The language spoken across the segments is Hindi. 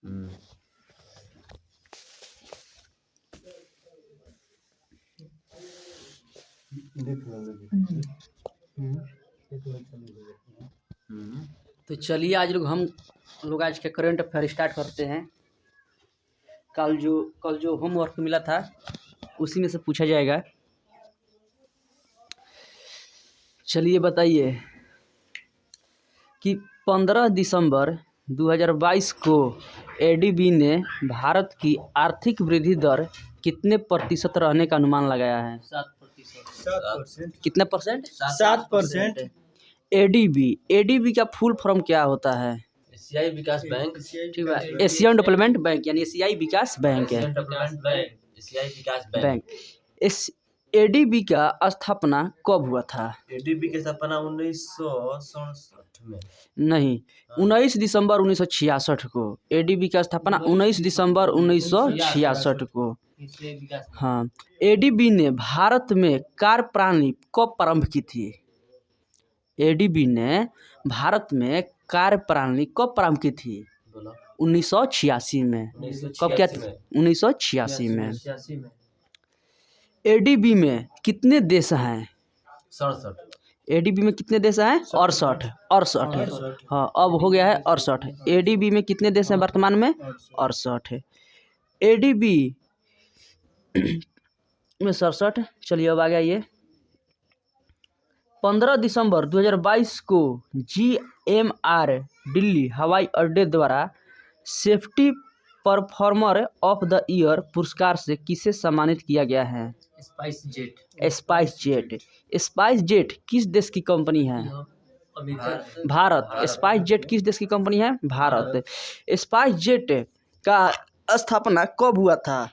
हम्म, तो चलिए आज हम लोग आज के करंट अफेयर स्टार्ट करते हैं। कल जो होमवर्क मिला था उसी में से पूछा जाएगा। चलिए बताइए कि 15 दिसंबर 2022 को एडीबी ने भारत की आर्थिक वृद्धि दर कितने प्रतिशत रहने का अनुमान लगाया है? 7%। कितना परसेंट? 7%। एडीबी का फुल फॉर्म क्या होता है? एशियाई विकास बैंक। ठीक है, एशियन डेवलपमेंट बैंक यानी एशियाई विकास बैंक है। एशियाई विकास बैंक इस एडीबी का स्थापना कब हुआ था? एडीबी की स्थापना 1967 में। नहीं, 19 दिसंबर 1966 को। एडीबी का स्थापना 19 दिसंबर 1966 को। हाँ, एडीबी ने भारत में कार्यप्रणाली कब प्रारंभ की थी? एडीबी ने भारत में कार्यप्रणाली कब प्रारंभ की थी? 1986 में। कब क्या? 1986 में। एडीबी में कितने देश हैं? 67। एडीबी में कितने देश हैं? 68। हाँ, अब हो गया है 68। एडीबी में कितने देश हैं वर्तमान में? 68। एडीबी में 67। चलिए अब आ गया ये 15 दिसंबर 2022 को जीएमआर दिल्ली हवाई अड्डे द्वारा safety performer of the year पुरस्कार से किसे सम्मानित किया गया है? स्पाइस जेट किस देश की कंपनी है? भारत। स्पाइस जेट किस देश की कंपनी है? भारत। स्पाइस जेट का स्थापना कब हुआ था?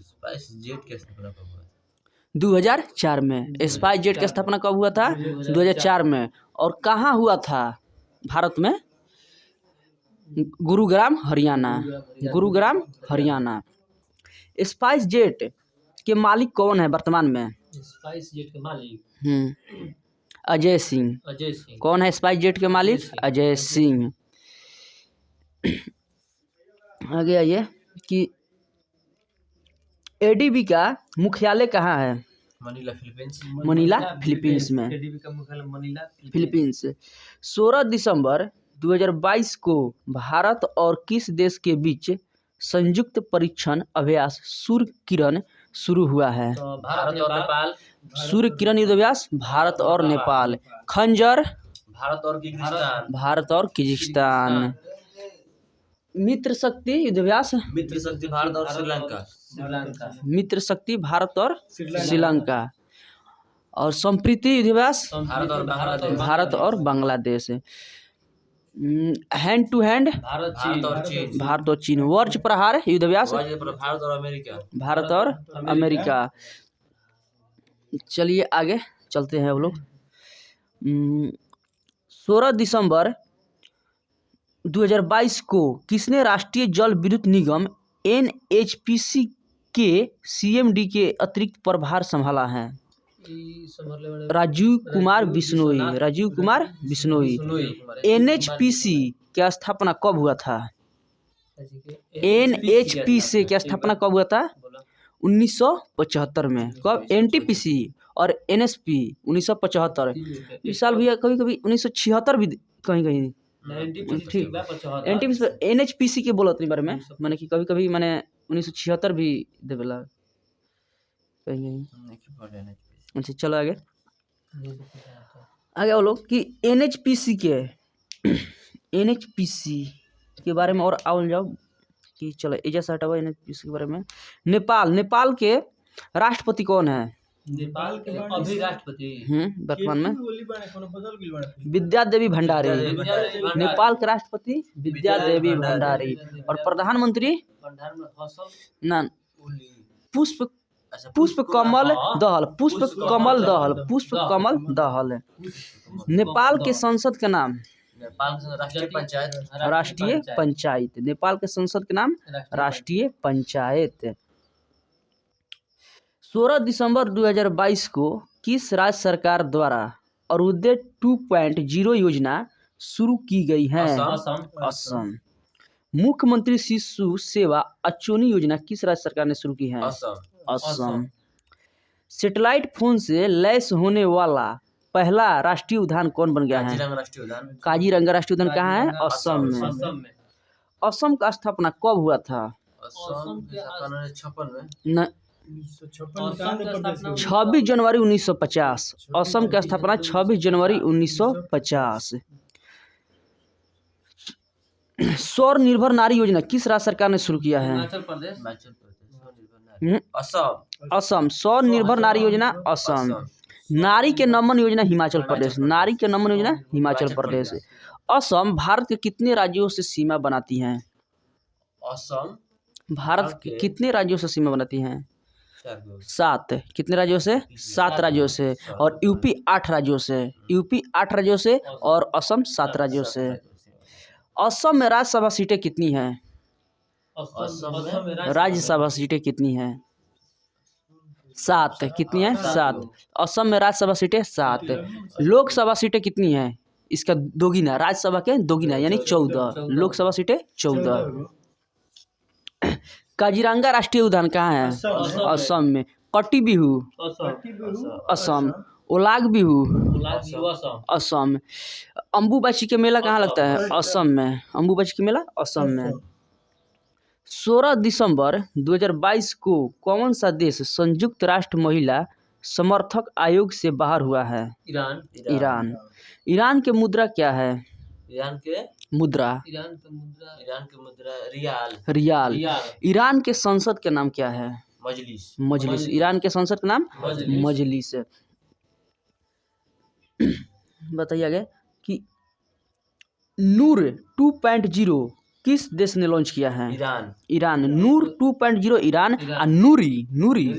स्पाइस जेट की स्थापना कब हुआ? 2004 में। स्पाइस जेट की स्थापना कब हुआ था? 2004 में। और कहाँ हुआ था? भारत में गुरुग्राम हरियाणा। स्पाइस जेट के मालिक कौन है वर्तमान में? स्पाइस जेट के मालिक अजय सिंह। कौन है स्पाइस जेट के मालिक? अजय सिंह। आगे आइए कि एडीबी का मुख्यालय कहाँ है? मनीला फिलीपींस में। एडीबी का मुख्यालय मनीला फिलीपींस। 16 दिसंबर 2022 को भारत और किस देश के बीच संयुक्त परीक्षण अभ्यास सूर्य किरण शुरू हुआ है? भारत और नेपाल। सूर्य किरण युद्धाभ्यास भारत और नेपाल। खंजर भारत और किर्गिस्तान। मित्र शक्ति युद्धाभ्यास मित्र शक्ति भारत और श्रीलंका। मित्र शक्ति भारत और श्रीलंका। और संप्रीति युद्धाभ्यास भारत और Bangladesh. Hand to hand Bharat और चीन। वज्र प्रहार युद्धाभ्यास भारत और अमेरिका। चलिए आगे चलते हैं हम लोग। 16 दिसंबर 2022 को किसने राष्ट्रीय जल विद्युत निगम एनएचपीसी के सीएमडी के अतिरिक्त प्रभार संभाला है? राजीव कुमार बिश्नोई। एनएचपीसी की स्थापना कब हुआ था? एनएचपीसी की स्थापना कब हुआ था? 1975 में। कब? एनटीपीसी और एनएसपी 1975। इस साल भी कभी 1976 भी कहीं ठीक। एनटीपीसी एनएचपीसी के बोलत नहीं बारे में माने कि कभी मैंने 1976 भी देवेला कहीं। अच्छा चलो आगे वो लोग कि एनएचपीसी के बारे में और आवल जाओ कि चलो एजा से हटाओ एनएचपीसी के बारे में। नेपाल के राष्ट्रपति कौन है? नेपाल के अभी राष्ट्रपति वर्तमान में विद्या देवी भंडारी। नेपाल के राष्ट्रपति विद्या देवी भंडारी। और प्रधानमंत्री पुष्प कमल दहल। नेपाल के संसद का नाम? राष्ट्रीय पंचायत। नेपाल के संसद के नाम राष्ट्रीय पंचायत। 16 दिसंबर 2022 को किस राज्य सरकार द्वारा अरुणोदय 2.0 योजना शुरू की गई है? असम। मुख्यमंत्री शिशु सेवा अचोनी योजना किस राज्य सरकार ने शुरू की है? असम। असम। सैटेलाइट फोन से लैस होने वाला पहला राष्ट्रीय उद्यान कौन बन गया है? काजीरंगा राष्ट्रीय उद्यान। काजीरंगा राष्ट्रीय उद्यान कहाँ है? असम में। असम में। असम का स्थापना कब हुआ था? असम के 56 में। न 26 जनवरी 1950। असम की स्थापना 26 जनवरी 1950। सौर निर्भर नारी योजना किस राज्य सरकार ने शुरू किया है? हिमाचल प्रदेश। हिमाचल प्रदेश। असम। असम। सौर निर्भर नारी योजना असम। नारी के नमन योजना हिमाचल प्रदेश। नारी के नमन योजना हिमाचल प्रदेश। असम भारत के कितने राज्यों से सीमा बनाती हैं? असम भारत के कितने राज्यों से सीमा बनाती हैं? 7 7। कितने राज्यों से? 7 राज्यों से। और यूपी 8 राज्यों से। यूपी 8 राज्यों से और असम 7 राज्यों से। असम में राज्यसभा सीटें कितनी हैं? असम में राज्यसभा सीटें कितनी हैं? 7। कितनी हैं? 7। असम में राज्यसभा सीटें 7। लोकसभा सीटें कितनी हैं? इसका दोगुना, राज्यसभा के दोगुना यानी 14। लोकसभा सीटें 14। काजीरंगा राष्ट्रीय उद्यान कहाँ है? असम में। कटी बिहू असम। ओलाग बिहू असम। अम्बुबाची के मेला कहाँ लगता है? असम में। अम्बुबाची के मेला असम में। 16 दिसंबर 2022 को कौन सा देश संयुक्त राष्ट्र महिला समर्थक आयोग से बाहर हुआ है? ईरान। ईरान। ईरान के मुद्रा क्या है? ईरान के मुद्रा रियाल। रियाल। ईरान के संसद के नाम क्या है? मजलिस। मजलिस। ईरान के संसद का नाम मजलिस। बताइए आगे कि नूर 2.0 किस देश ने लॉन्च किया है? ईरान। ईरान। नूर 2.0 ईरान। और नूरी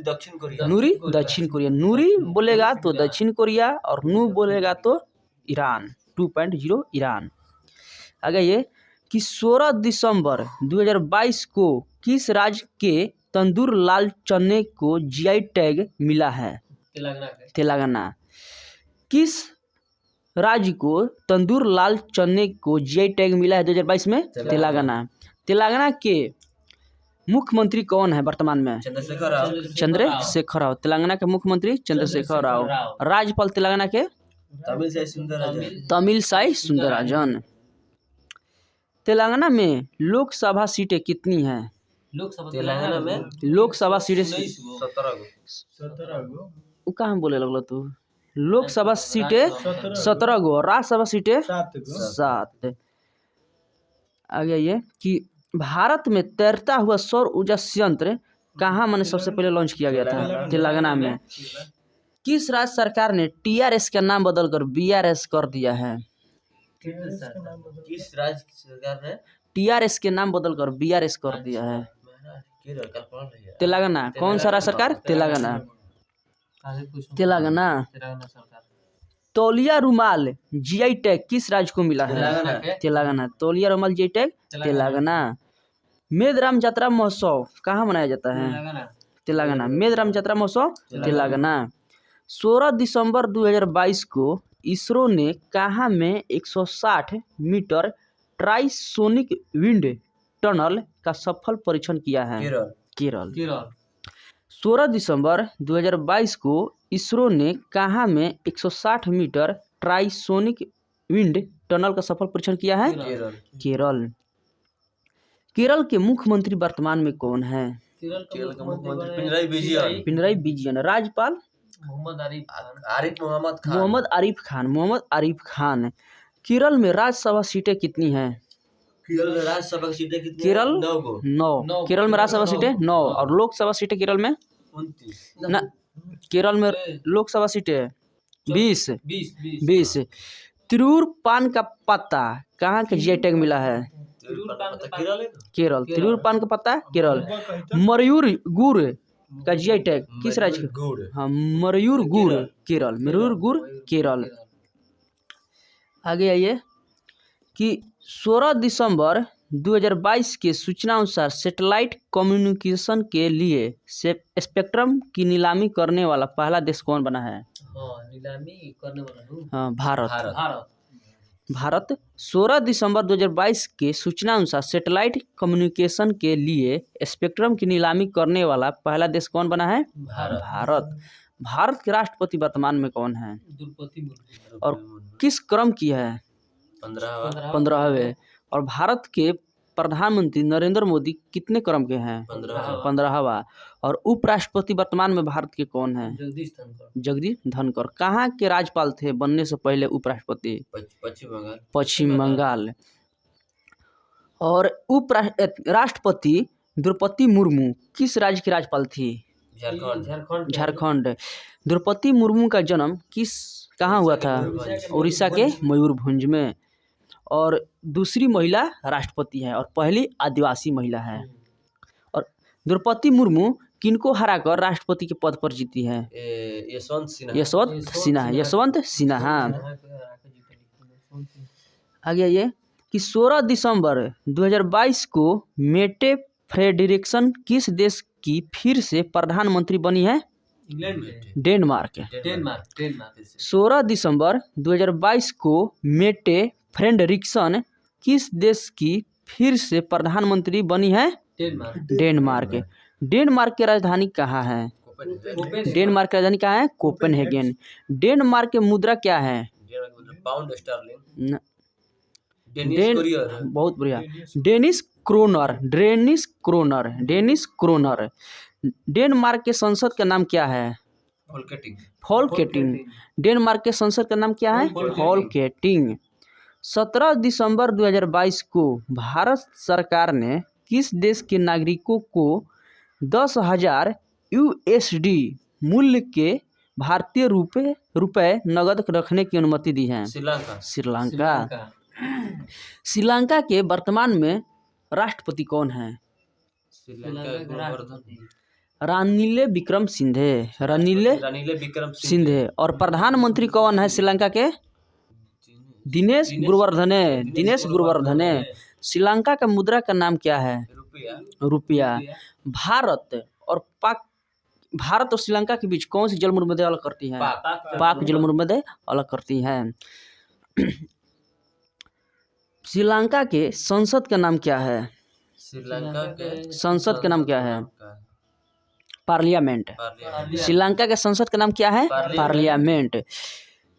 दक्षिण कोरिया। नूरी दक्षिण कोरिया। नूरी बोलेगा तो दक्षिण कोरिया और नू बोलेगा तो ईरान। 2.0 ईरान। आगे ये कि 16 दिसंबर 2022 को किस राज्य के तंदूर लाल चने को जीआई टैग मिला है? तेलंगाना। किस राज्य को तंदूर लाल चने को जीआई टैग मिला है 2022 में? तेलंगाना। तेलंगाना के मुख्यमंत्री कौन है वर्तमान में? चंद्रशेखर राव। चंद्रशेखर राव। तेलंगाना के मुख्यमंत्री चंद्रशेखर राव। राज्यपाल तेलंगाना के तमिलसाई सुंदरराजन। तेलंगाना में लोकसभा सीटें कितनी हैं? तेलंगाना में लोकसभा सीटें 17 वो कहाँ बोले लगलो तू? लोकसभा सीटें 17 गो और राज्यसभा सीटें 7। आगे ये कि भारत में तैरता हुआ सौर ऊर्जा संयंत्र कहाँ मैंने सबसे पहले लॉन्च किया गया था? तेलंगाना में। किस राज्य सरकार ने टीआरएस का नाम बदलकर बीआरएस कर दिया है? किस राज्य सरकार ने टीआरएस के नाम बदलकर बीआरएस कर दिया है? तेलंगाना। कौन सा राज्य सरकार? तेलंगाना। तेलंगाना। तौलिया रुमाल जीआई टैग किस राज्य को मिला है? तेलंगाना। तौलिया रुमाल जीआई टैग तेलंगाना। मेदराम यात्रा महोत्सव कहाँ मनाया जाता है? तेलंगाना। मेदराम यात्रा महोत्सव तेलंगाना। 16 दिसंबर 2022 को इसरो ने कहाँ में 160 मीटर ट्राइसोनिक विंड टनल का सफल परीक्षण किया है? केरल। 16 दिसंबर 2022 को इसरो ने कहाँ में 160 मीटर ट्राइसोनिक विंड टनल का सफल परीक्षण किया है? केरल। केरल के मुख्यमंत्री वर्तमान में कौन है? केरल का मुख्यमंत्री पिनराई विजयन। राज्यपाल मोहम्मद आरिफ खान। केरल में राज्यसभा सीटें कितनी हैं? केरल में राज्यसभा की सीटें कितनी? केरल 9। केरल में राज्यसभा सीटें 9 और लोकसभा सीटें केरल में 29। ना। केरल में लोकसभा सीटें 20। तिरूर पान का पत्ता कहाँ के जीआई टैग मिला है? केरल। तिरूर पान का पत्ता केरल। मयूर गुड़ का जीआई टैग किस राज्य का? हाँ, मयूर गुड़ केरल। मयूर गुड़ केरल। आगे आइए कि 16 दिसंबर 2022 के सूचना अनुसार सैटेलाइट कम्युनिकेशन के लिए स्पेक्ट्रम की नीलामी करने वाला पहला देश कौन बना है? नीलामी करने वाला हाँ, भारत। भारत 16 दिसंबर 2022 के सूचना अनुसार सैटेलाइट कम्युनिकेशन के लिए स्पेक्ट्रम की नीलामी करने वाला पहला देश कौन बना है? भारत। भारत के राष्ट्रपति वर्तमान में कौन है द्रौपदी मुर्मू। और किस क्रम की है? 15वां 15वें। और भारत के प्रधानमंत्री नरेंद्र मोदी कितने क्रम के हैं? 15वां। और उपराष्ट्रपति वर्तमान में भारत के कौन है? जगदीश धनखड़। जगदीश धनखड़। कहाँ के राज्यपाल थे बनने से पहले उपराष्ट्रपति? पश्चिम बंगाल पश्चिम बंगाल। और राष्ट्रपति द्रौपदी मुर्मू किस राज्य की राज्यपाल थी? झारखंड झारखंड। द्रौपदी मुर्मू का जन्म कहाँ हुआ था? उड़ीसा के मयूरभंज में। और दूसरी महिला राष्ट्रपति है और पहली आदिवासी महिला है। और द्रौपदी मुर्मू किनको हराकर राष्ट्रपति के पद पर जीती है? यशवंत सिन्हा। आगे ये कि 16 दिसंबर 2022 को मेटे फ्रेडरिक्सन किस देश की फिर से प्रधानमंत्री बनी है? इंग्लैंड में। डेनमार्क। 16 दिसंबर 2022 को मेटे फ्रेडरिक्सन किस देश की फिर से प्रधानमंत्री बनी है? डेनमार्क। डेनमार्क की राजधानी कहाँ है? डेनमार्क की राजधानी कहाँ है? कोपेनहेगन। डेनमार्क की मुद्रा क्या है? Pound sterling. बहुत बढ़िया। Danish kroner. Danish kroner. Denmark के संसद का नाम क्या है? फॉल्केटिंग। डेनमार्क के संसद का नाम क्या है? फॉल्केटिंग। 17 दिसंबर 2022 को भारत सरकार ने किस देश के नागरिकों को 10,000 USD मूल्य के भारतीय रुपए नगद रखने की अनुमति दी है? श्रीलंका। श्रीलंका के वर्तमान में राष्ट्रपति कौन है? रानिल विक्रमसिंघे। और प्रधानमंत्री कौन है श्रीलंका के? दिनेश गुरुवर्धने। श्रीलंका का मुद्रा का नाम क्या है? रुपया। भारत और श्रीलंका के बीच कौन सी जलमरूमध्य अलग करती है? पाक जलमरूमध्य अलग करती है। श्रीलंका के संसद का नाम क्या है? संसद का नाम क्या है? पार्लियामेंट। श्रीलंका के संसद का नाम क्या है? पार्लियामेंट।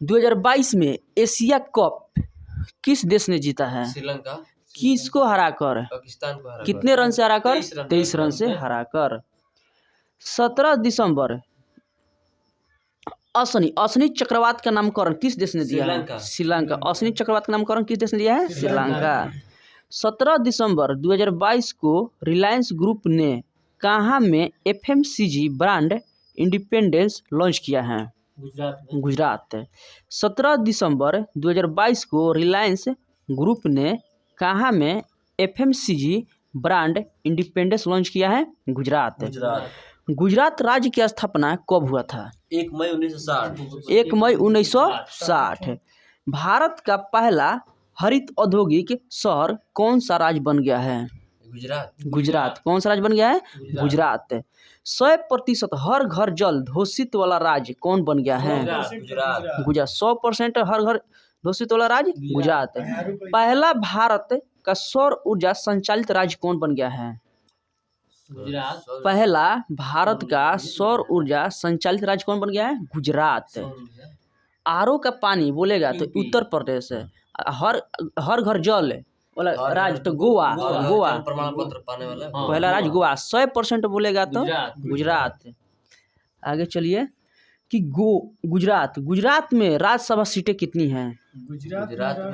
2022 में एशिया कप किस देश ने जीता है? श्रीलंका। किसको हराकर? पाकिस्तान को हराकर। कितने रन से हराकर? 23 रन से हराकर। 17 दिसंबर अश्विनी चक्रवात का नामकरण किस देश ने दिया है? श्रीलंका। अश्विनी चक्रवात का नामकरण किस देश ने दिया है? श्रीलंका। 17 दिसंबर 2022 को रिलायंस ग्रुप ने कहाँ में FMCG ब्रांड इंडिपेंडेंस लॉन्च किया है? गुजरात। 17 दिसंबर 2022 को रिलायंस ग्रुप ने कहाँ में FMCG ब्रांड इंडिपेंडेंस लॉन्च किया है? गुजरात। गुजरात राज्य की स्थापना कब हुआ था? 1 मई 1960। 1 मई 1960। भारत का पहला हरित औद्योगिक शहर कौन सा राज्य बन गया है? गुजरात। कौन सा राज्य बन गया है? गुजरात। 100% हर घर जल घोषित वाला राज्य कौन बन गया है? गुजरात। 100% हर घर घोषित वाला राज्य गुजरात। पहला भारत का सौर ऊर्जा संचालित राज्य कौन बन गया है? पहला भारत का सौर ऊर्जा संचालित राज्य कौन बन गया है? गुजरात। RO का पानी बोलेगा तो उत्तर प्रदेश है। हर घर जल वाला राज्य तो गोवा। प्रमाण पत्र पाने वाला पहला राज्य गोवा। 100% बोलेगा तो गुजरात। आगे चलिए कि गुजरात में राज्यसभा सीटें कितनी हैं? गुजरात में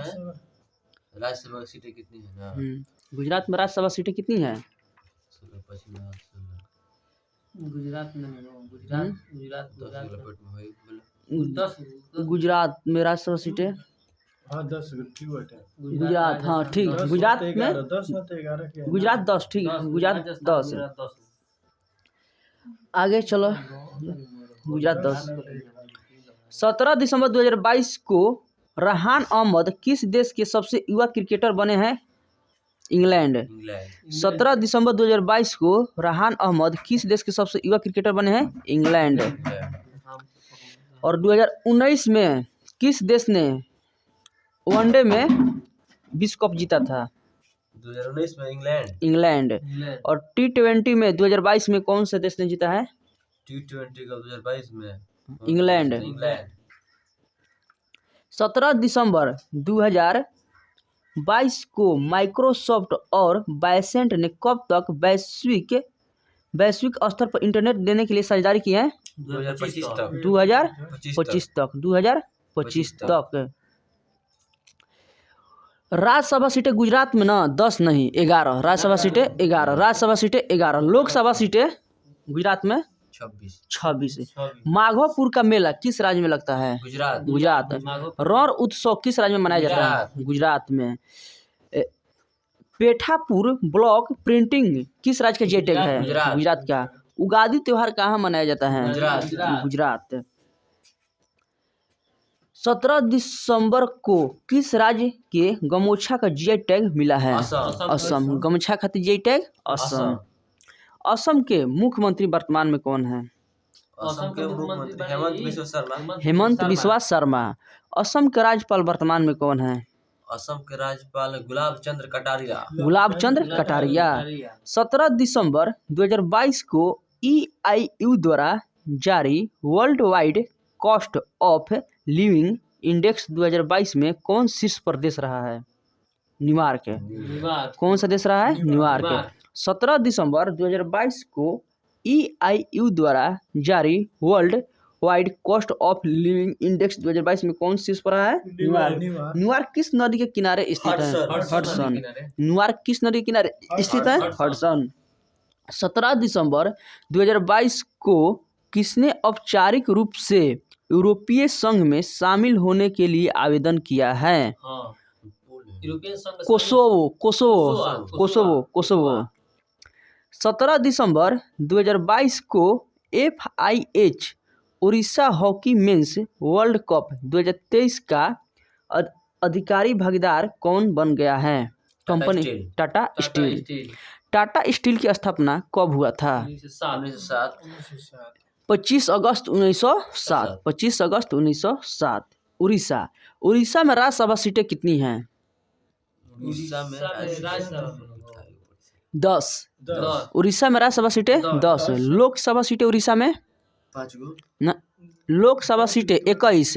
राज्यसभा सीटें कितनी हैं? गुजरात में राज्यसभा सीटें कितनी हैं? गुजरात में राज्यसभा सीटें 10 गुजरात। हाँ ठीक। गुजरात में 10 ठीक। गुजरात 10। आगे चलो। गुजरात 10। 17 दिसंबर 2022 को रहान अहमद किस देश के सबसे युवा क्रिकेटर बने हैं? इंग्लैंड। 17 दिसंबर 2022 को रहान अहमद किस देश के सबसे युवा क्रिकेटर बने हैं? इंग्लैंड। और 2019 में किस देश ने वनडे में विश्व कप जीता था? 2019 में इंग्लैंड। इंग्लैंड। इंग्लैंड। और T20 में 2022 में कौन से देश ने जीता है? T20 का 2022 में इंग्लैंड। इंग्लैंड। 17 दिसंबर 2022 को माइक्रोसॉफ्ट और बायसेंट ने कब तक वैश्विक स्तर पर इंटरनेट देने के लिए साझेदारी की है? 2025 तक। 2025 तक। 2025 तक। राज्यसभा सीटें गुजरात में ना 10 नहीं 11 राज्यसभा सीटें 11 राज्यसभा सीटें 11 लोकसभा सीटें गुजरात में 26। माघोपुर का मेला किस राज्य में लगता है? गुजरात। रण उत्सव किस राज्य में मनाया जाता है? गुजरात में। पेठापुर ब्लॉक प्रिंटिंग किस राज्य का जेटेग है? गुजरात का। उगादी त्योहार कहाँ मनाया जाता है? गुजरात। 17 दिसंबर को किस राज्य के गमोछा का जीआई टैग मिला है? असम। गमछा खातिर जीआई टैग असम। असम के मुख्यमंत्री वर्तमान में कौन है? असम के मुख्यमंत्री हेमंत बिस्वा शर्मा। हेमंत बिस्वा शर्मा। असम के राज्यपाल वर्तमान में कौन है? असम के राज्यपाल गुलाब चंद्र कटारिया। गुलाब चंद्र कटारिया। 17 दिसंबर 2022 को EIU द्वारा जारी world wide cost of living index 2022 में कौन शीर्ष पर देश रहा है? न्यूयॉर्क। कौन सा देश रहा है? न्यूयॉर्क। 17 दिसंबर 2022 को EIU द्वारा जारी world wide cost of living index 2022 में कौन शीर्ष पर रहा है? न्यूयॉर्क। न्यूयॉर्क किस नदी के किनारे स्थित है? हडसन। न्यूयॉर्क किस नदी के किनारे स्थित है? हडसन। 17 दिसंबर 2022 को किसने औपचारिक रूप से यूरोपीय संघ में शामिल होने के लिए आवेदन किया है? कोसोवो। 17 दिसंबर 2022 को FIH Orissa hockey mains world cup 2023 का अधिकारी भागीदार कौन बन गया है? Company Tata steel. Tata steel की स्थापना कब हुआ था? 25 अगस्त 1907। 25 अगस्त 1907। उड़ीसा में राज्यसभा सीटें कितनी हैं? 10। उड़ीसा में राज्यसभा सीटें 10। लोकसभा सीटें उड़ीसा में 5 लोकसभा सीटें 21।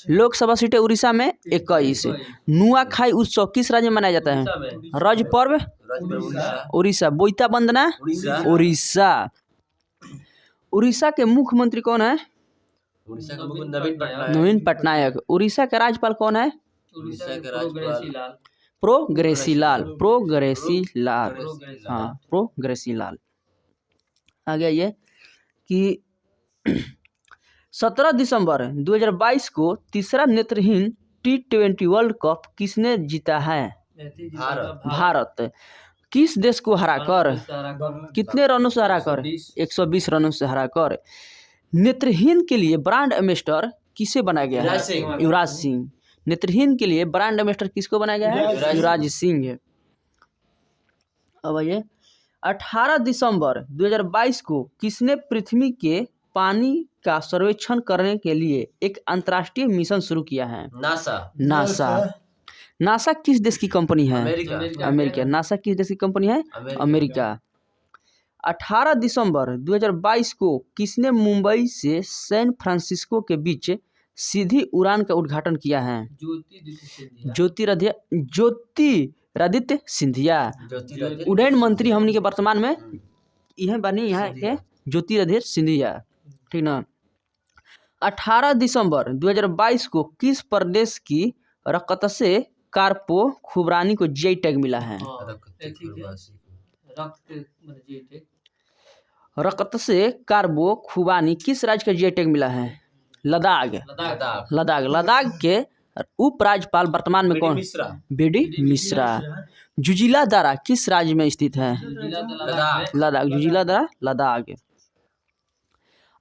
लोकसभा सीटें उड़ीसा में 21। नुआखाई उत्सव किस राज्य में मनाया जाता है? राज्य पर्व उड़ीसा। बोईता वंदना उड़ीसा। उड़ीसा के मुख्यमंत्री कौन है? उड़ीसा का मुख्यमंत्री नवीन पटनायक। उड़ीसा का राज्यपाल कौन है? उड़ीसा के राज्यपाल प्रोग्रेसिलाल। हाँ, प्रोग्रेसिलाल। आगे ये कि 17 दिसंबर 2022 को तीसरा नेत्रहीन T20 वर्ल्ड कप किसने जीता है? भारत। किस देश को हराकर? कितने रनों से हराकर? 120 रनों से हराकर। नेत्रहीन के लिए ब्रांड एम्बेसडर किसे बनाया गया है? युवराज सिंह। नेत्रहीन के लिए ब्रांड एम्बेसडर किसको बनाया गया है? युवराज सिंह। अब ये 18 दिसंबर 2022 को किसने पृथ्वी के पानी का सर्वेक्षण करने के लिए एक अंतर्राष्ट्रीय मिशन शुरू किया है? नासा किस देश की कंपनी है? अमेरिका। नासा किस देश की कंपनी है? अमेरिका। 18 दिसंबर 2022 को किसने मुंबई से सैन फ्रांसिस्को के बीच सीधी उड़ान का उद्घाटन किया है? ज्योतिरादित्य सिंधिया। उड्डयन मंत्री हमनी के वर्तमान में यह बनी यहाँ के ज्योतिरादित्य सिंधिया। ठीक ना। 18 दिसंबर 2022 को किस प्रदेश की रक्तसे कार्पो खुबानी को जीआई टैग मिला है? रक्तसे कार्बो खुबानी किस राज्य का जीआई टैग मिला है? लद्दाख के उपराज्यपाल वर्तमान में कौन? बीडी मिश्रा। जुजिला दारा किस राज्य में स्थित है? लद्दाख। जुजिला दारा लद्दाख।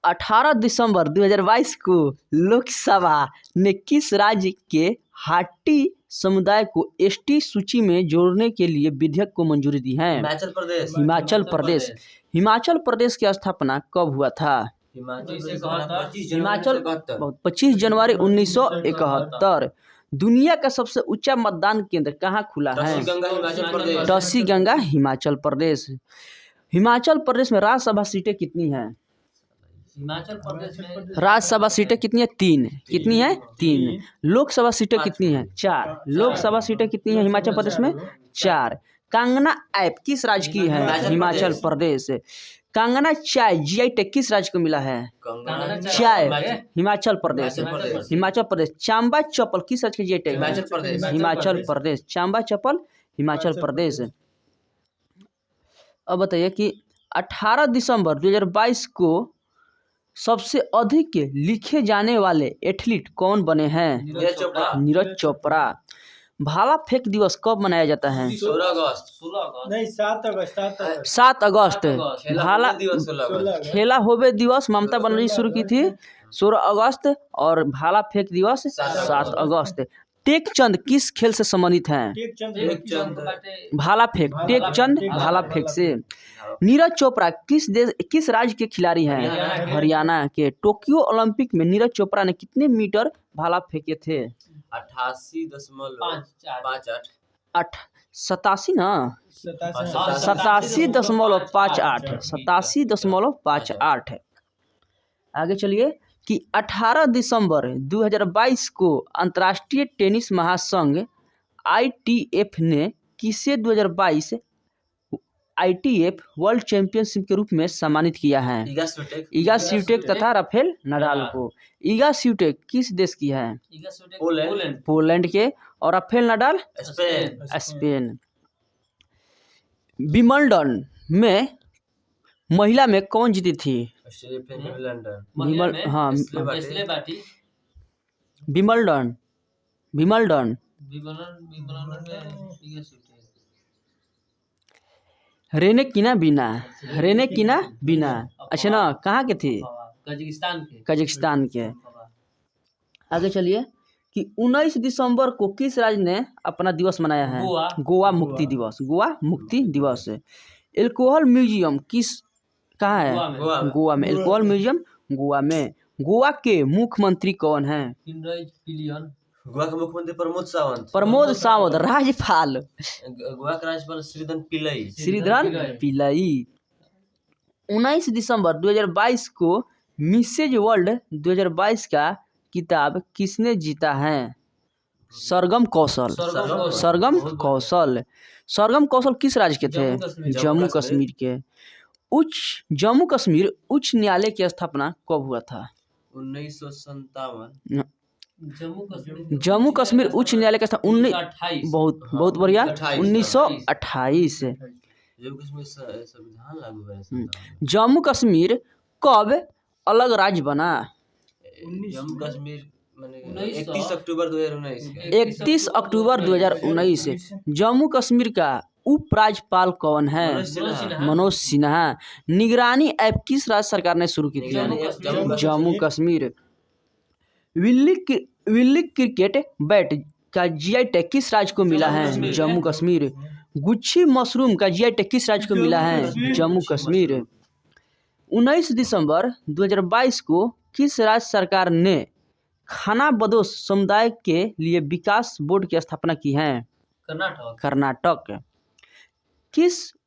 18 दिसंबर 2022 को लोकसभा ने किस राज्य के हाटी समुदाय को एसटी सूची में जोड़ने के लिए विधेयक को मंजूरी दी है? हिमाचल प्रदेश। हिमाचल प्रदेश की स्थापना कब हुआ था? हिमाचल 25 जनवरी 1971। दुनिया का सबसे ऊंचा मतदान केंद्र कहाँ खुला है? टसी गंगा हिमाचल प्रदेश। टसी गंगा हिमाचल प्रदेश। हिमाचल प्रदेश में राज्यसभा सीटें कितनी हैं? हिमाचल प्रदेश में राज्यसभा सीटें कितनी है? 3। कितनी है? 3। लोकसभा सीटें कितनी हैं? 4। लोकसभा सीटें कितनी हैं हिमाचल प्रदेश में? 4। कांगना ऐप किस राज्य की है? हिमाचल प्रदेश। कांगना चाय जीआई टैग किस राज्य को मिला है? कंगना चाय हिमाचल प्रदेश। हिमाचल प्रदेश। हिमाचल प्रदेश। चांबा चप्पल किस राज्य की जीआई टैग है? हिमाचल प्रदेश। हिमाचल प्रदेश। चांबा चप्पल हिमाचल प्रदेश। अब बताइए कि 18 दिसंबर 2022 को सबसे अधिक लिखे जाने वाले एथलीट कौन बने हैं? नीरज चोपड़ा। नीरज चोपड़ा। भाला फेंक दिवस कब मनाया जाता है? 16 अगस्त। 16 अगस्त नहीं 7 अगस्त 7 अगस्त। खेला भाला होवे दिवस 16 अगस्त। खेला होवे दिवस ममता बनर्जी शुरू की थी 16 अगस्त और भाला फेंक दिवस 7 अगस्त। टेकचंद किस खेल से संबंधित हैं? भाला फेंक। टेकचंद भाला फेंक से। नीरज चोपड़ा किस राज्य के खिलाड़ी हैं? हरियाणा के। टोक्यो ओलंपिक में नीरज चोपड़ा ने कितने मीटर भाला फेंके थे? 88.58। 87 ना? 87.58। 87.58। आगे चलिए कि 18 दिसंबर 2022 को अंतर्राष्ट्रीय टेनिस महासंघ ITF ने किसे 2022 ITF वर्ल्ड चैंपियनशिप के रूप में सम्मानित किया है? ईगा स्विटेक तथा राफेल नडाल को। ईगा स्विटेक किस देश की है? पोलैंड। पोलैंड के। और Rafael Nadal Spain. Spain. Wimbledon में महिला में कौन जीती थी? महिला हाँ, में स्लेबाटी। स्लेबाटी। विंबलडन। विबलन विबलन में ये सीट रेने किना बिना। अच्छा ना, कहाँ के थी? कजाकिस्तान के। आगे चलिए कि 19 दिसंबर को किस राज्य ने अपना दिवस मनाया है? गोवा मुक्ति दिवस। गोवा मुक्ति दिवस। एल्कोहल म्यूजियम कहाँ है? गोवा में। एल्कोहल म्यूजियम गोवा में। गोवा के मुख्यमंत्री कौन हैं? गोवा के मुख्यमंत्री प्रमोद सावंत। राज्यपाल गोवा के राज्यपाल श्रीधरन पिल्लई। 19 दिसंबर 2022 को मिसेज वर्ल्ड 2022 का किताब किसने जीता है? सरगम कौशल। सरगम कौशल किस राज्य के थे? जम्मू कश्मीर के। जम्मू कश्मीर उच्च न्यायालय की स्थापना कब हुआ था? 1957। जम्मू कश्मीर उच्च न्यायालय का बहुत बढ़िया 1928। संविधान लागू हुआ। जम्मू कश्मीर कब अलग राज्य बना? जम्मू कश्मीर 31 अक्टूबर 2019। 31 अक्टूबर 2019। जम्मू कश्मीर का उपराज्यपाल कौन है? मनोज सिन्हा। निगरानी ऐप किस राज्य सरकार ने शुरू की थी? Jammu Kashmir. Willey cricket bat का जीआई टैग किस राज्य को मिला है? जम्मू कश्मीर। गुच्छी मशरूम का जीआई टैग किस राज्य को मिला है? जम्मू कश्मीर। 19 दिसंबर 2022 को किस राज्य सरकार ने खाना बदोश समुदाय के लिए विकास बोर्ड की स्थापना की है? कर्नाटक।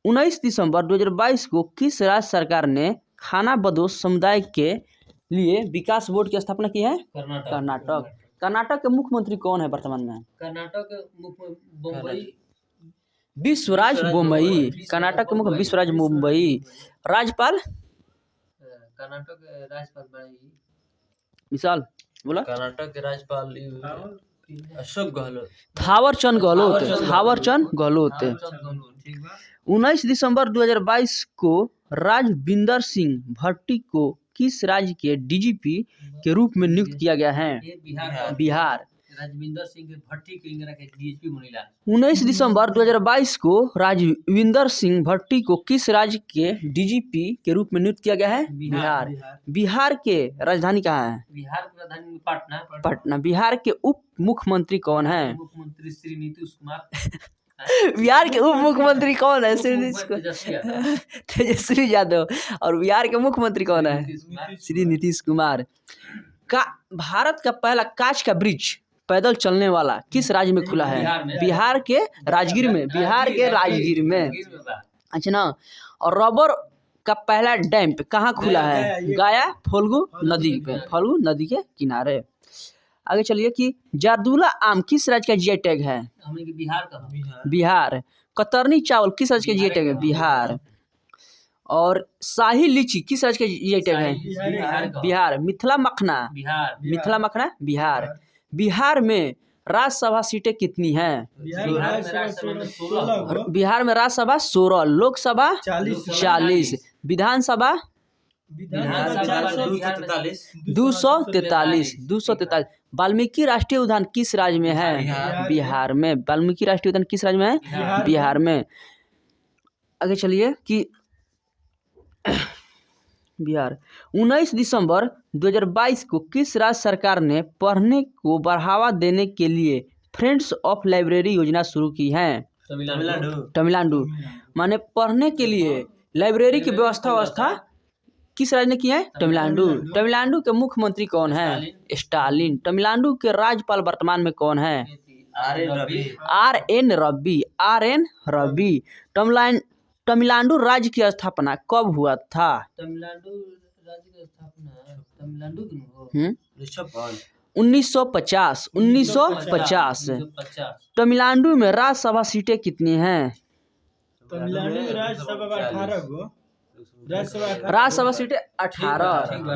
19 दिसंबर 2022 को किस राज्य सरकार ने खाना बदोश समुदाय के लिए विकास बोर्ड की स्थापना की है? कर्नाटक। कर्नाटक के मुख्यमंत्री कौन है वर्तमान में? विश्वराज बोम्मई। कर्नाटक के मुख्य विश्वराज बोम्मई। राज्यपाल विशाल बोला। कर्नाटक के राज्यपाल अशोक गहलोत। थावरचंद गहलोत। 19 दिसंबर 2022 को राजविंदर सिंह भट्टी को किस राज्य के डीजीपी के रूप में नियुक्त किया गया है? बिहार। राजविंदर सिंह भट्टी के इंगरा के डीएसपी बनेला। 19 दिसंबर 2022 को राजविंदर सिंह भट्टी को किस राज्य के डीजीपी के रूप में नियुक्त किया गया है? बिहार। बिहार के राजधानी कहाँ है? बिहार की राजधानी पटना। बिहार के उप मुख्यमंत्री कौन है? मुख्यमंत्री श्री नीतीश कुमार। बिहार के उप मुख्यमंत्री कौन है? तेजस्वी यादव। और बिहार के मुख्यमंत्री कौन है? श्री नीतीश कुमार। भारत का पहला कांच का ब्रिज पैदल चलने वाला किस राज्य में खुला है? बिहार के राजगीर में, बिहार के राजगीर में। अच्छा ना, और रबर का पहला डैम कहाँ खुला है? गया फल्गु नदी पे, फल्गु नदी के किनारे। आगे चलिए कि जारदुला आम किस राज्य का जीआई टैग है? बिहार का। बिहार। कतरनी चावल किस राज्य का जीआई टैग है? बिहार। और शाही लीची किस राज्य का जीआई टैग है? बिहार। मिथिला मखना, मिथिला मखना बिहार। बिहार में राज्यसभा सीटें कितनी हैं? बिहार में राज्यसभा 16, लोकसभा 40, विधानसभा 243। वाल्मीकि राष्ट्रीय उद्यान किस राज्य में है? बिहार में। वाल्मीकि राष्ट्रीय उद्यान किस राज्य में है? बिहार में। आगे चलिए कि बिहार 19 दिसंबर 2022 को किस राज्य सरकार ने पढ़ने को बढ़ावा देने के लिए फ्रेंड्स ऑफ लाइब्रेरी योजना शुरू की है? तमिलनाडु। माने पढ़ने के लिए लाइब्रेरी की व्यवस्था किस राज्य ने की है? तमिलनाडु। तमिलनाडु के मुख्यमंत्री कौन है? स्टालिन। तमिलनाडु के राज्यपाल वर्तमान में कौन है? RN रवि। तमिलनाडु राज्य की स्थापना कब हुआ था? तमिलनाडु राज्य की स्थापना तमिलनाडु की 1950। तमिलनाडु में राज्यसभा सीटें कितनी हैं? राज्यसभा सीटें 18।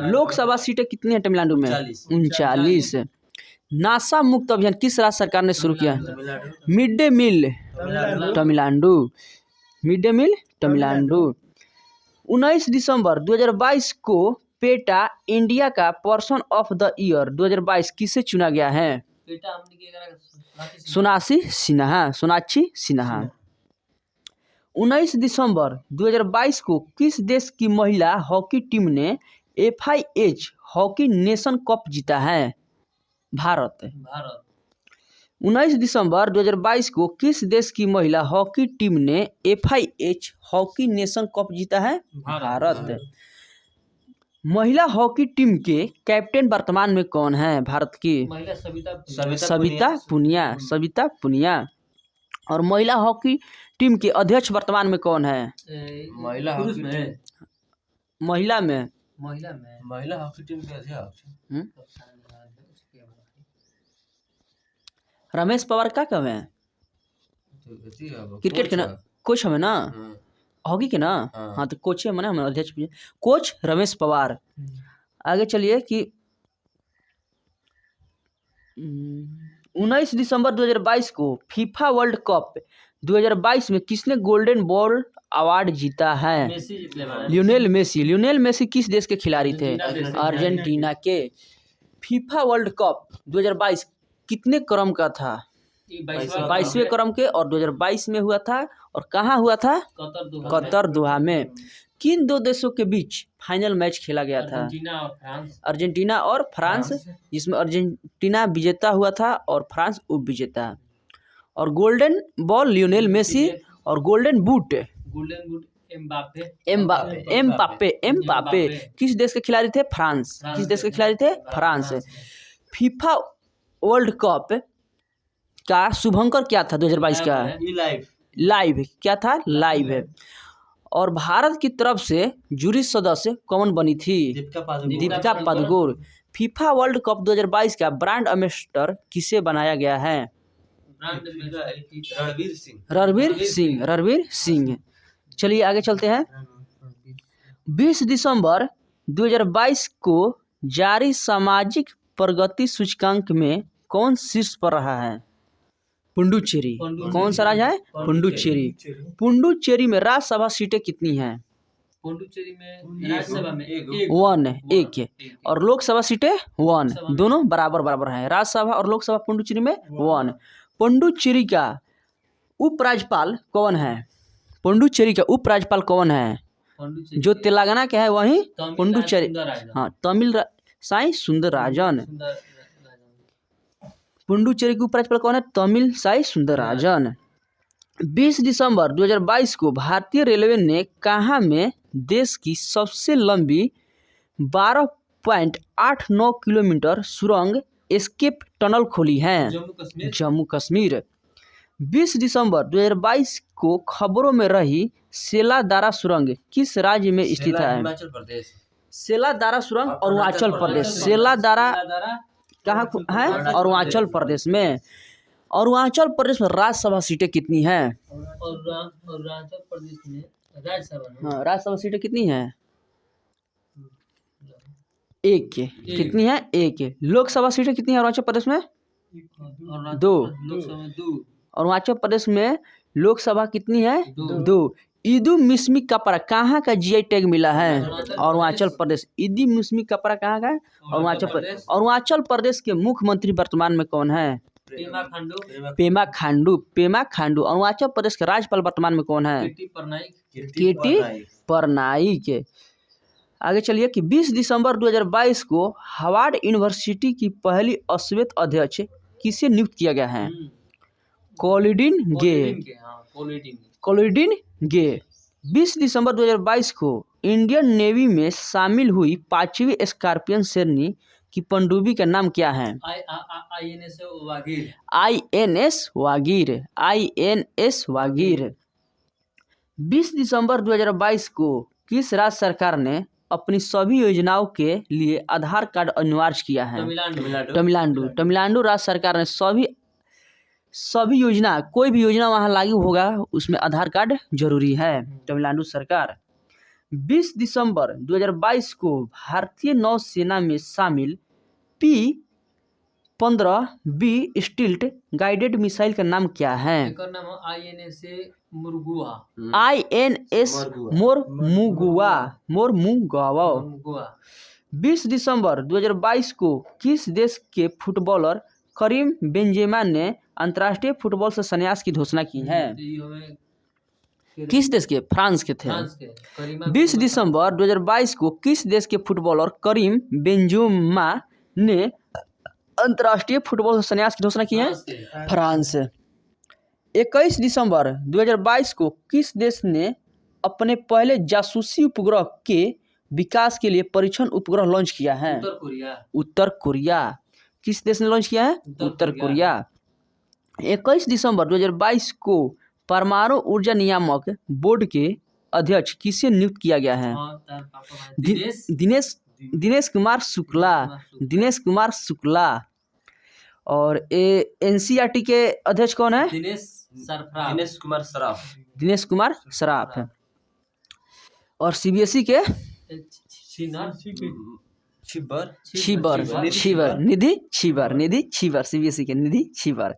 लोकसभा सीटें कितनी हैं तमिलनाडु में? 39। नासा मुक्त अभियान किस राज्य सरकार ने शुरू किया? Mid day meal Tamil Nadu. Mid day meal Tamil Nadu. 19 दिसंबर 2022 को पेटा इंडिया का पर्सन ऑफ द ईयर 2022 किसे चुना गया है? सोनाक्षी सिन्हा। 19 दिसंबर 2022 को किस देश की महिला हॉकी टीम ने FIH हॉकी नेशन कप जीता है? भारत। 19 दिसंबर 2022 को किस देश की महिला हॉकी टीम ने FIH हॉकी नेशन कप जीता है? भारत। महिला हॉकी टीम के कैप्टन वर्तमान में कौन है भारत की? सविता पुनिया। और महिला हॉकी टीम के अध्यक्ष वर्तमान में कौन है? महिला हॉकी टीम के अध्यक्ष रमेश पवार का कब है? क्रिकेट के ना कोच हमें ना, हॉकी के ना। हाँ तो कोच है मैंने, हमें अध्यक्ष कोच रमेश पवार। आगे चलिए कि 19 दिसंबर 2022 को फीफा वर्ल्ड कप 2022 में किसने गोल्डन बॉल अवार्ड जीता है? लियोनेल मेसी किस देश के खिलाड़ी थे? अर्जेंटीना के। फीफा वर्ल्ड कप 2022 कितने क्रम का था? 22वें क्रम के, और 2022 में हुआ था। और कहाँ हुआ था? कतर दोहा में। किन दो देशों के बीच फाइनल मैच खेला गया था? अर्जेंटीना और फ्रांस, जिसमें अर्जेंटीना विजेता हुआ था और फ्रांस उप विजेता। और गोल्डन बॉल लियोनेल मेसी, और गोल्डन बूट एम्बापे किस देश के खिलाड़ी थे? फ्रांस। किस देश के खिलाड़ी थे? फ्रांस। फीफा वर्ल्ड कप का शुभंकर क्या था 2022 का? लाइव क्या था? लाइव है। और भारत की तरफ से जूरी सदस्य कौन बनी थी? Deepika Padukone. FIFA world cup 2022 का ब्रांड एम्बेसडर किसे बनाया गया है? रणवीर सिंह। चलिए आगे चलते हैं। 20 दिसंबर 2022 को जारी सामाजिक प्रगति सूचकांक में कौन शीर्ष पर रहा है? पुडुचेरी। कौन सा राज्य है? पुडुचेरी में राज्यसभा सीटें कितनी हैं? पुडुचेरी में राज्यसभा में एक है, और लोकसभा सीटें 1, दोनों बराबर हैं। राज्यसभा और लोकसभा पुडुचेरी में 1। पुडुचेरी का उपराज्यपाल कौन है? जो तेलंगाना के है वही पुडुचेरी। हाँ, तमिल साई सुंदरराजन। पुडुचेरी के उपराज्यपाल कौन है? तमिल साई सुंदरराजन। 20 दिसंबर 2022 को भारतीय रेलवे ने कहाँ में देश की सबसे लंबी 12.89 किलोमीटर सुरंग एस्केप टनल खोली हैं? जम्मू कश्मीर। जम्मू कश्मीर। 20 दिसंबर 2022 को खबरों में रही सेलादारा सुरंग किस राज्य में स्थित सेला है? हिमाचल प्रदेश। सेलादारा सुरंग अरुणाचल प्रदेश। प्रदेश। सेलादारा सेलादारा कहाँ है? अरुणाचल प्रदेश में। अरुणाचल प्रदेश में राज्यसभा सीटें कितनी हैं? अरुणाचल प्रदेश में राज्यसभा में हाँ, राज्यसभा सीटें कितनी हैं? एक के। कितनी है? एक। लोकसभा सीटें कितनी है अरुणाचल प्रदेश में? दो। लोकसभा में 2। अरुणाचल प्रदेश में लोकसभा कितनी है? 2। 2। ईदु मिस्मी कपड़ा कहाँ का जीआई टैग मिला है? अरुणाचल प्रदेश। ईदी मिस्मी कपड़ा कहाँ का है? अरुणाचल प्रदेश। अरुणाचल प्रदेश के मुख्यमंत्री वर्तमान में कौन है? पेमा खांडू। पेमा खांडू। पेमा खांडू। अरुणाचल प्रदेश के राज्यपाल वर्तमान में कौन है? केटी परनाइक। केटी परनाइक। आगे चलिए कि 20 दिसंबर 2022 को हार्वर्ड यूनिवर्सिटी की पहली अश्वेत अध्यक्ष किसे नियुक्त किया गया है? कोलिडिन गे। कोलिडिन गे। 20 दिसंबर 2022 को इंडियन नेवी में शामिल हुई 5वीं स्कॉर्पियन श्रेणी की पनडुब्बी का नाम क्या है? INS Vagir. INS Vagir. INS Vagir. 20 दिसंबर 2022 को किस राज्य सरकार ने अपनी सभी योजनाओं के लिए आधार कार्ड अनिवार्य किया है? तमिलनाडु। तमिलनाडु राज्य सरकार ने सभी योजना, कोई भी योजना वहाँ लागू होगा उसमें आधार कार्ड जरूरी है। तमिलनाडु सरकार। 20 दिसंबर 2022 को भारतीय नौसेना में शामिल P-15B स्टील्थ गाइडेड मिसाइल का नाम क्या है? एकर नाम INS मुर्गुआ। INS मोरमुगावा। 20 दिसंबर 2022 को किस देश के फुटबॉलर करीम बेंजेमा ने अंतर्राष्ट्रीय फुटबॉल से संन्यास की घोषणा की है? किस देश के? फ्रांस के थे। 20 दिसंबर 2022 को किस देश के फुटबॉलर करीम बेंजेमा ने अंतर्राष्ट्रीय फुटबॉल से संन्यास की घोषणा की है? फ्रांस। 21 दिसंबर 2022 को किस देश ने अपने पहले जासूसी उपग्रह के विकास के लिए परीक्षण उपग्रह लॉन्च किया है? उत्तर कोरिया। किस देश ने लॉन्च किया है? उत्तर कोरिया। 21 दिसंबर 2022 को परमाणु ऊर्जा नियामक बोर्ड के अध्यक्ष किसे नियुक्त किया गया है? दिनेश कुमार शुक्ला। दिनेश कुमार शुक्ला। और NCERT के अध्यक्ष कौन है? दिनेश कुमार सराफ। दिनेश कुमार सराफ है। और CBSE के छिबर निधि छिबर। CBSE के निधि छिबर।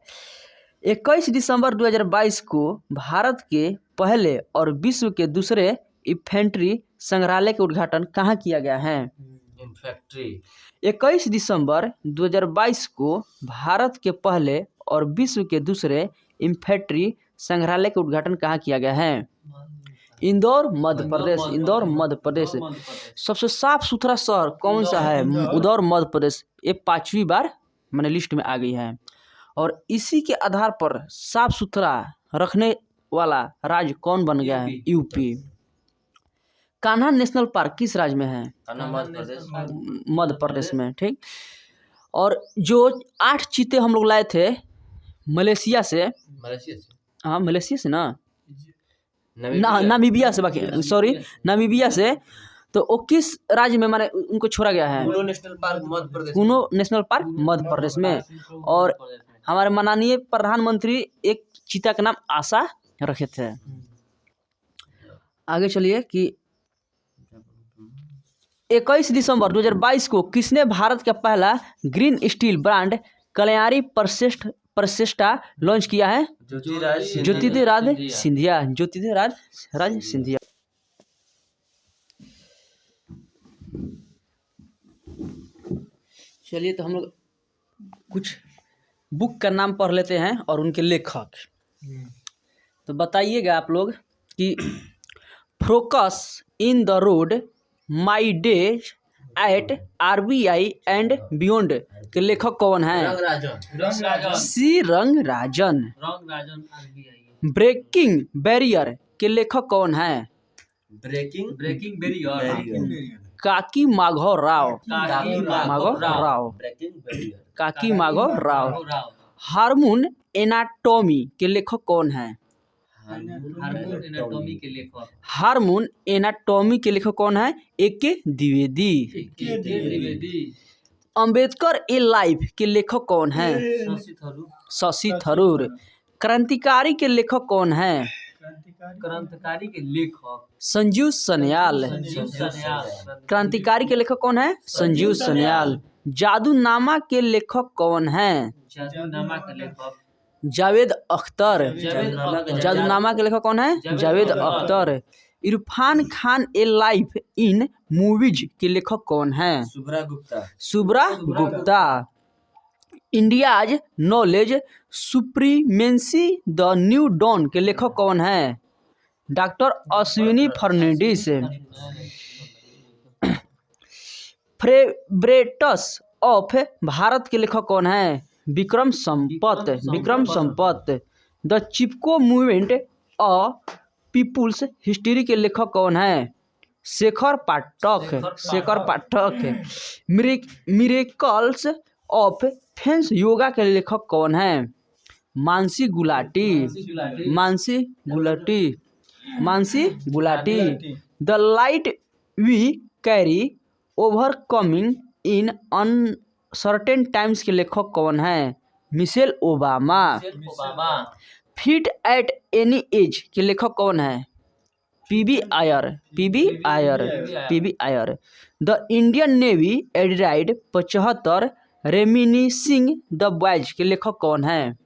21 दिसंबर 2022 को भारत के पहले और विश्व के दूसरे इन्फेंट्री संग्रहालय का उद्घाटन कहाँ किया गया है? 21 दिसंबर 2022 को भारत के पहले और विश्व के दूसरे इन्फेंट्री संग्रहालय का उद्घाटन कहाँ किया गया है? इंदौर मध्य प्रदेश। इंदौर मध्य प्रदेश। सबसे साफ सुथरा शहर कौन सा है? इंदौर मध्य प्रदेश। ये 5वीं बार मैंने लिस्ट में आ गई है। और इसी के आधार पर साफ सुथरा रखने वाला राज्य कौन बन गया है? यूपी। कान्हा नेशनल पार्क किस राज्य में है? मध्य प्रदेश में। ठीक। और जो 8 चीते हम लोग लाए थे मलेशिया से। हाँ, मलेशिया से ना, नामीबिया से, बाकी सॉरी नामीबिया से। तो वो किस राज्य में माने उनको छोड़ा गया है? कुनो नेशनल पार्क मध्य प्रदेश। कुनो नेशनल पार्क मध्य प्रदेश में। और हमारे माननीय प्रधानमंत्री एक चीता का नाम आशा रखे थे। आगे चलिए कि 21 दिसंबर 2022 को किसने भारत का पहला green steel brand Kalyani Pracheshta launch किया है? ज्योतिराज सिंधिया। ज्योतिराज सिंधिया। चलिए तो हम लोग कुछ बुक का नाम पढ़ लेते हैं और उनके लेखक। तो बताइएगा आप लोग कि focus in the road, my days at RBI and beyond के लेखक कौन है? सी रंगराजन। ब्रेकिंग बैरियर के लेखक कौन है? ब्रेकिंग ब्रेकिंग बैरियर काकी माघव राव, काकी माघव राव, ब्रेकिंग बैरियर काकी माघव राव। हार्मोन एनाटॉमी के लेखक कौन है? हार्मोन एनाटॉमी के लेखक हार्मोन एनाटॉमी के लेखक कौन है? A.K. द्विवेदी। के द्विवेदी। अंबेडकर ए लाइफ के लेखक कौन है? शशि थरूर। शशि थरूर। क्रांतिकारी के लेखक कौन है? क्रांतिकारी के लेखक संजीव सन्याल। संजीव सन्याल। क्रांतिकारी के लेखक कौन है? संजीव सन्याल। जादूनामा के लेखक कौन है? जादूनामा के लेखक जावेद अख्तर। जावेद अख्तर। जादूनामा के लेखक कौन है? Javed Akhtar. Irfan Khan a life in movies के लेखक कौन है? Shubhra Gupta Shubhra Gupta. India's knowledge supremacy the new dawn के लेखक कौन है? Doctor Ashwini Fernandes. Favourites of Bharat के लेखक कौन है? Vikram Sampath. Vikram Sampath. The Chipko movement a people's history के लेखक कौन है? Shekhar Pathak. Shekhar Pathak. Miracles of fence yoga के लेखक कौन है? Mansi Gulati. Mansi Gulati. Mansi Gulati. The light we carry overcoming in uncertain times के लेखक कौन है? Michelle Obama. Obama. Fit at any age के लेखक कौन है? PB Iyer. PB Iyer. PB Iyer. The Indian navy एडराइड 75 रेमिनिसिंग द बॉयज के लेखक कौन है?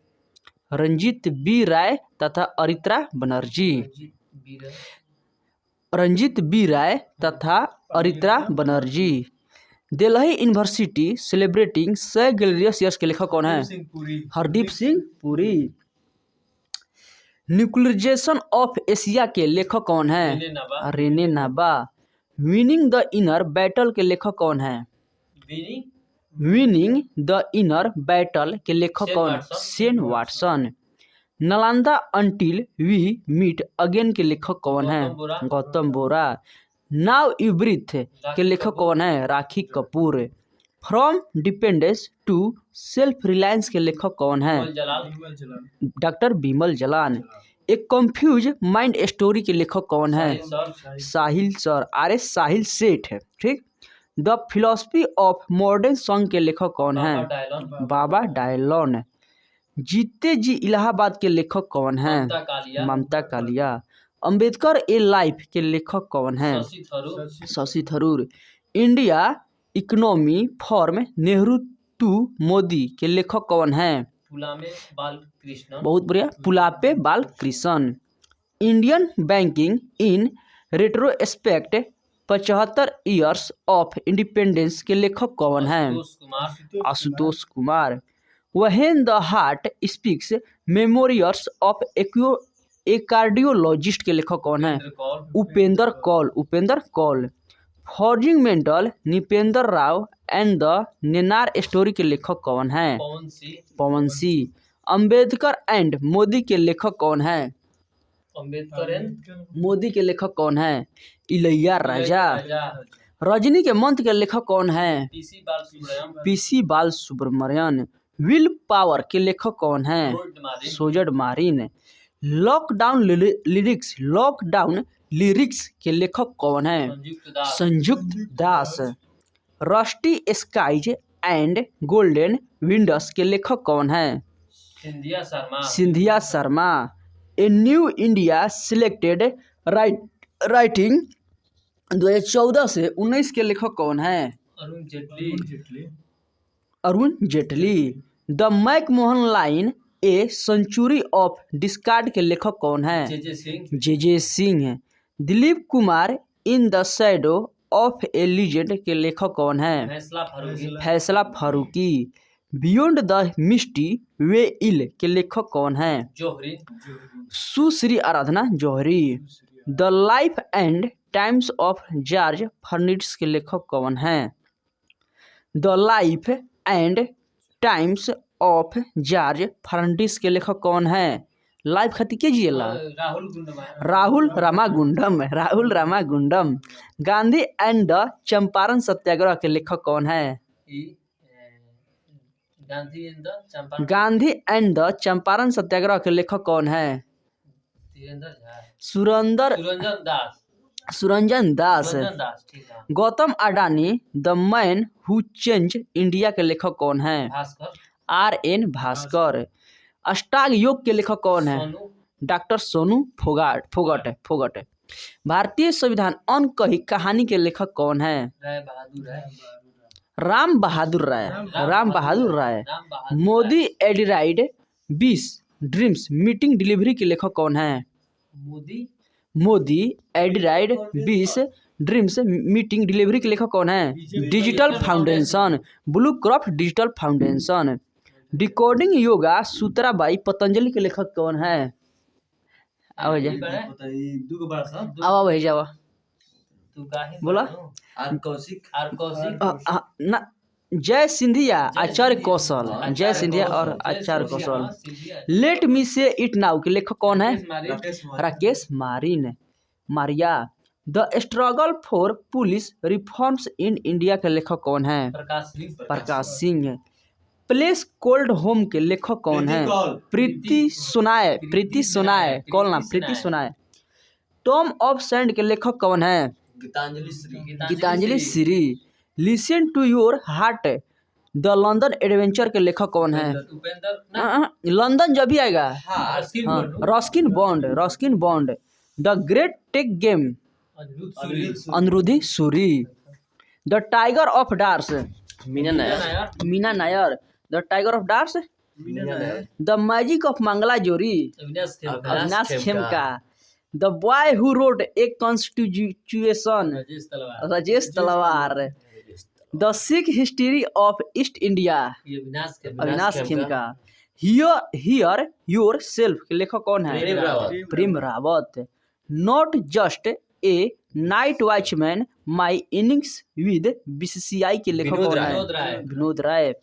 रंजीत बी राय तथा अरित्रा बनर्जी। रंजीत बी राय तथा Aritra Banerjee. Delhi university celebrating 100 glorious years के लेखक कौन है? Hardeep Singh Puri. Nuclearization of Asia के लेखक कौन है? Renee Naba. Winning the inner battle के लेखक कौन है? विनिंग द इनर बैटल के लेखक कौन है? Shane Watson. Nalanda until we meet again के लेखक कौन है? Gautam Bora. Now you breathe के लेखक कौन है? Rakhi Kapoor. From dependence to self reliance के लेखक कौन है? डॉक्टर बिमल जलान। एक कंफ्यूज माइंड स्टोरी के लेखक कौन है? साहिल सर। आर.एस. साहिल सेठ। ठीक। The philosophy of modern song के लेखक कौन है? बाबा डायलॉन। जीते जी इलाहाबाद के लेखक कौन है? ममता कालिया। अंबेडकर ए लाइफ के लेखक कौन है? Shashi Tharoor. India economy from Nehru to Modi के लेखक कौन है? पुलामे बालकृष्ण। बहुत बढ़िया। Pulapre Balakrishna. Indian banking in retrospect 75 years of independence के लेखक कौन है? Ashutosh Kumar. When the heart speaks memoirs of a cardiologist के लेखक कौन है? Upendra Kaul. Upendra Kaul. Forging mental Nipendra Rao and the नेनार स्टोरी के लेखक कौन है? पवन सिंह। अंबेडकर एंड मोदी के लेखक कौन है? अंबेडकर एंड मोदी के लेखक कौन है? इलैया राजा। रजनी के मंत्र के लेखक कौन है? पीसी बाल सुब्रमण्यन। विल पावर के लेखक कौन है? सोजड मारिन। लॉकडाउन लिरिक्स के लेखक कौन है? Sanyukta Das. Rusty skies and golden windows के लेखक कौन है? Scindia Sharma. A new India selected writing 2014 से 19 के लेखक कौन है? Arun Jaitley. The McMahon line a century of discord के लेखक कौन है? J Singh. Dilip Kumar in the shadow of a legend के लेखक कौन है? Faisal Farooqui. Beyond the misty veil के लेखक कौन है? Sushri Aradhana Johri. The life and times of George Fernandes के लेखक कौन है? The life and times of George Fernandes के लेखक कौन है? लाइफ खातिर के जिएला? राहुल गुंडमा राहुल रामागुंडम। गांधी एंड द चंपारण सत्याग्रह के लेखक कौन है? Gandhi and the Champaran Gandhi and the Champaran satyagraha के लेखक कौन है? धीरेन्द्र झा सुरंदर सुरंजन दास। सुरंजन दास ठीक है। Gautam Adani the man who change India के लेखक कौन है? भास्कर RN भास्कर। अष्टांग योग के लेखक कौन है? सोनू डॉक्टर सोनू फोगट। भारतीय संविधान अनकही कहानी के लेखक कौन है? राम बहादुर राय। मोदी एडिराइड 20 ड्रीम्स मीटिंग डिलीवरी के लेखक कौन है? मोदी एडिराइड 20 ड्रीम्स मीटिंग डिलीवरी के लेखक कौन है? Digital foundation, blue croft digital foundation. Decoding yoga सूत्राबाई पतंजलि के लेखक कौन है? अब जावा बोला। ना जय सिंधिया आचार्य कौशल। और आचार्य कौशल। लेट मी से इट नाउ के लेखक कौन है? Rakesh Maria. The struggle for police reforms in India के लेखक कौन है? Prakash Singh. Place cold home के लेखक कौन है? प्रीति सुनाए। टॉम ऑफ सैंड के लेखक कौन है? Geetanjali Shree. Listen to your heart the London adventure के लेखक कौन है? लंदन जब भी आएगा। Ruskin Bond. The great tech game Anirudh Suri. The tiger of Dras Meena Nair. The tiger of Dras the magic of Mangajodi Avinash Khemka. The boy who wrote a constitution Rajesh Talwar. The Sikh history of East India Avinash Khemka. Hear yourself के लेखक कौन है? प्रेम Rawat. Not just a night watchman my innings with BCCI के लेखक कौन है? विनोद राय।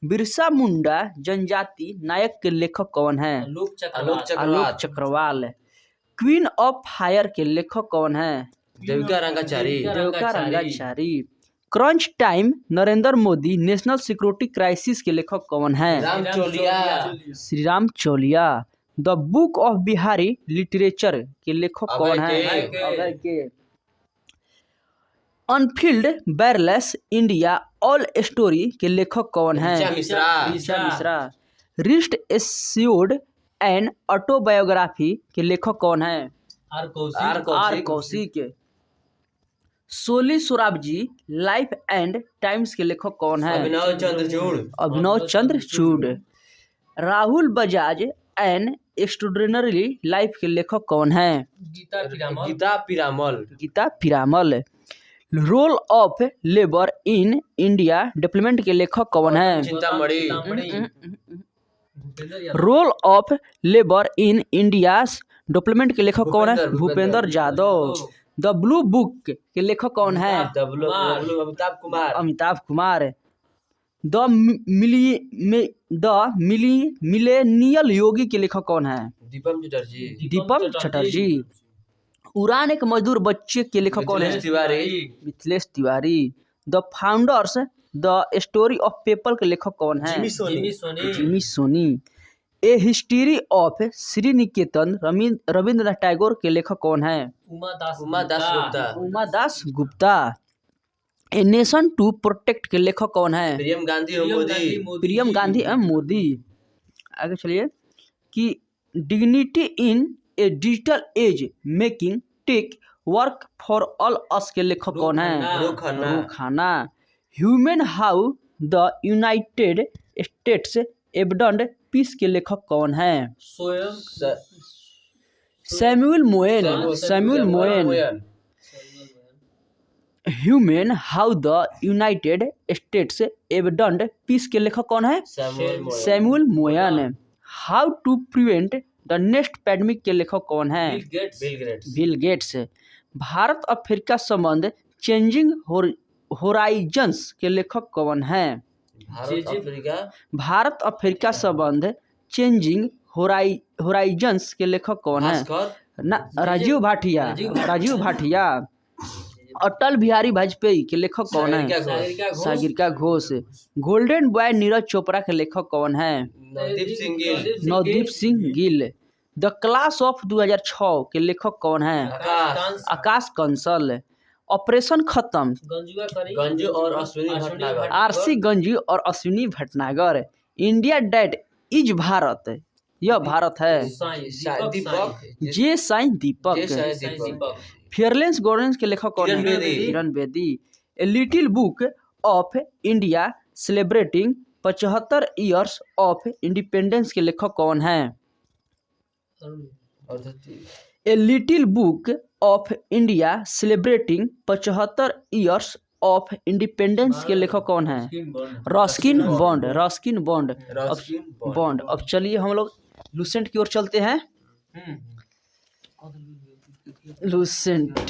बिरसा मुंडा जनजाति नायक के लेखक कौन है? Alok Chakrawal. Queen of fire के लेखक कौन है? Devika Rangachari. Crunch time Narendra Modi national security crisis के लेखक कौन है? Shri Ram Chaulia. The book of Bihari literature के लेखक कौन है? Unfilled barrels India all story के लेखक कौन है? Mishra. Wrist assured an autobiography के लेखक कौन है? R Kaushik. Soli Sorabjee life and times के लेखक कौन है? Abhinav Chandrachud. Rahul Bajaj an extraordinary life के लेखक कौन है? Gita Piramal. Role of labour in India development के लेखक कौन है? Role of labour in India development के लेखक कौन है? Bhupender Yadav. The blue book के लेखक कौन है? अमिताभ कुमार। द मिलेनियल योगी के लेखक कौन है? दीपम चटर्जी। उड़ान एक मजदूर बच्चे के लेखक कौन है? Mithilesh Tiwari. The founders the story of PayPal के लेखक कौन है? Jimmy Soni. A history of Shri निकेतन रविंद्रनाथ टैगोर के लेखक कौन है? Uma Das Gupta. A nation to protect के लेखक कौन है? प्रियम गांधी एम मोदी। आगे चलिए कि dignity in A digital age making tech work for all अस के लेखक कौन है? रोखाना। Human how the United States abandoned peace के लेखक कौन है? Samuel Moyn. Humane how the United States abandoned peace के लेखक कौन है? Samuel Moyn. How to prevent the next pandemic के लेखक कौन है? Bill Gates. भारत अफ्रीका संबंध चेंजिंग होराइजन्स के लेखक कौन है? भारत अफ्रीका संबंध चेंजिंग होराइजन्स के लेखक कौन है? भास्कर ना, राजीव भाटिया। राजीव भाटिया। अटल बिहारी वाजपेयी के लेखक कौन है? सागरिका घोष। गोल्डन बॉय नीरज चोपड़ा के लेखक कौन है? Navdeep Singh Gill Navdeep Singh Gill. The class of 2006 के लेखक कौन है? आकाश कंसल। ऑपरेशन खत्म गंजू और अश्विनी भटनागर आरसी गंजी और Ashwini Bhatnagar. India that is Bharat, यह भारत है। दीपक जे साइन दीपक। दीपक फेयरलेस गवर्नेंस के लेखक कौन है? Kiran Bedi. Kiran Bedi. A little book of India celebrating 75 years of independence के लेखक कौन है? A little book of India celebrating 75 years of independence के लेखक कौन है? Ruskin Bond. Ruskin Bond. अब चलिए हम लोग लूसेंट की ओर चलते हैं। लूसेंट